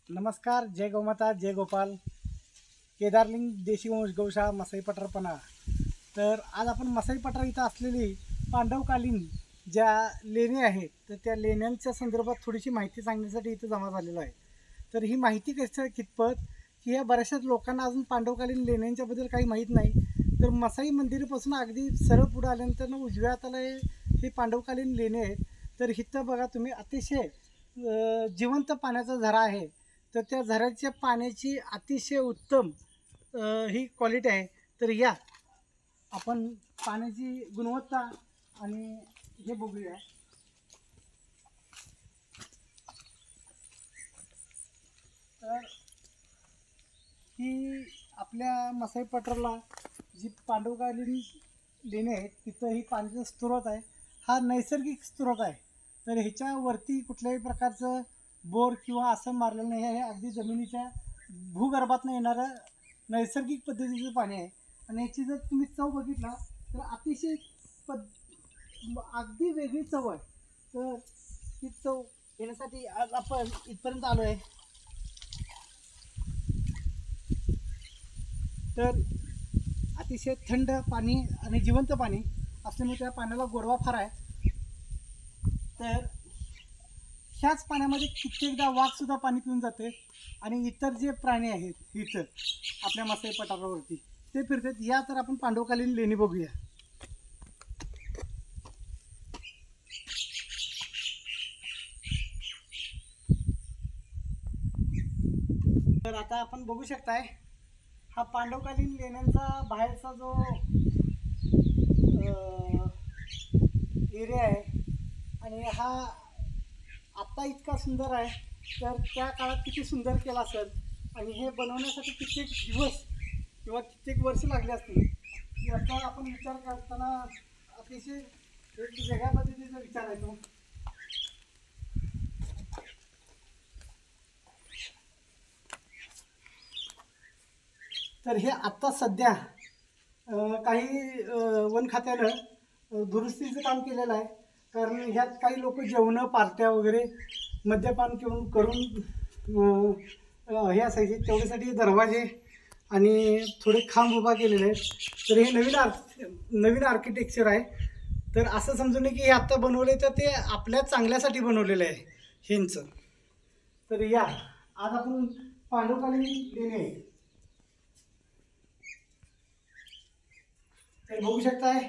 नमस्कार, जय गोमाता, जय गोपाल. केदारलिंग देशी वंश गौशाळा मसाई पठारपणा. तर आज आपण मसाई पठार इथं असलेली पांडवकालीन ज्या लेणी आहेत तर त्या लेण्यांच्या संदर्भात थोडीशी माहिती सांगण्यासाठी इथं जमा झालेलो आहे. तर ही माहिती कसं कितपत की या बऱ्याचशाच लोकांना अजून पांडवकालीन लेण्यांच्याबद्दल काही माहीत नाही. तर मसाई मंदिरापासून अगदी सरळ पुढे आल्यानंतर उजव्या हाताला हे पांडवकालीन लेणी आहेत. तर इथं बघा तुम्ही अतिशय जिवंत पाण्याचा झरा आहे. तर त्या झऱ्याच्या पाण्याची अतिशय उत्तम ही क्वालिटी आहे. तर या आपण पाण्याची गुणवत्ता आणि हे बघूया. तर ही आपल्या मसाई पठाराला जी पांडवकालीन लेणी आहेत तिथं ही पाण्याचा स्रोत आहे. हा नैसर्गिक स्रोत आहे. तर ह्याच्यावरती कुठल्याही प्रकारचं बोर किंवा असं मारलेलं नाही आहे. हे अगदी जमिनीच्या भूगर्भातून येणारं नैसर्गिक पद्धतीचं पाणी आहे. आणि याची जर तुम्ही चव बघितला तर अतिशय अगदी वेगळी चव आहे. तर ही चव येण्यासाठी आज आपण इथपर्यंत आलो आहे. तर अतिशय थंड पाणी आणि जिवंत पाणी असल्यामुळे त्या पाण्याला गोडवा फार आहे. तर ह्याच पाण्यामध्ये कित्येकदा वाघसुद्धा पाणी पिऊन जाते आणि इतर जे प्राणी आहेत इथं आपल्या मसाई पठारावरती ते फिरतात. या तर आपण पांडवकालीन लेणी बघूया. तर आता आपण बघू शकताय हा पांडवकालीन लेण्यांचा बाहेरचा जो एरिया आहे आणि हा आत्ता इतका सुंदर आहे तर त्या काळात किती सुंदर केला असेल आणि हे बनवण्यासाठी कित्येक दिवस किंवा कित्येक वर्ष लागले असतील. याचा आपण विचार करताना अतिशय एक वेगळ्या पद्धतीचा विचार आहे तो. तर हे आत्ता सध्या काही वन खात्यानं दुरुस्तीचं काम केलेलं आहे. कारण ह्यात काही लोक जेवणं पार्ट्या वगैरे मद्यपान करून हे असायचे. तेवढ्यासाठी दरवाजे आणि थोडे खांब उभा केलेले आहेत. तर हे नवीन आर्किटेक्चर आहे. तर असं समजून की हे आत्ता बनवले तर ते आपल्या चांगल्यासाठी बनवलेलं आहे ह्यांचं. तर या आज आपण पांडवकालीन लेणी तर बघू शकताय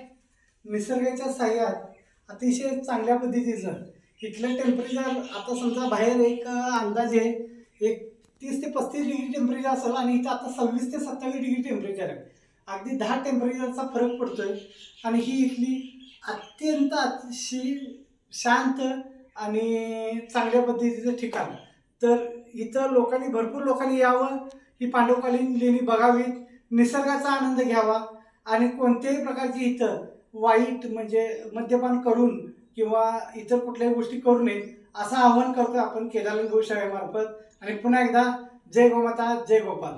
निसर्गाच्या साह्यात अतिशय चांगल्या पद्धतीचं इथलं टेम्परेचर आता समजा बाहेर एक अंदाजे एक 30 ते 35 डिग्री टेम्परेचर असेल आणि इथं आता 26 ते 27 डिग्री टेम्परेचर आहे. अगदी 10 टेम्परेचरचा फरक पडतोय. आणि ही इथली अत्यंत अतिशय शांत आणि चांगल्या पद्धतीचं ठिकाण. तर इथं भरपूर लोकांनी यावं, ही पांडवकालीन लेणी बघावीत, निसर्गाचा आनंद घ्यावा आणि कोणत्याही प्रकारची इथं वाईट म्हणजे मद्यपान करून किंवा इतर कुठल्याही गोष्टी करू नयेत असं आवाहन करतो आपण केदारलिंग गौशाळेमार्फत. आणि पुन्हा एकदा जय गोमाता, जय गोपाल.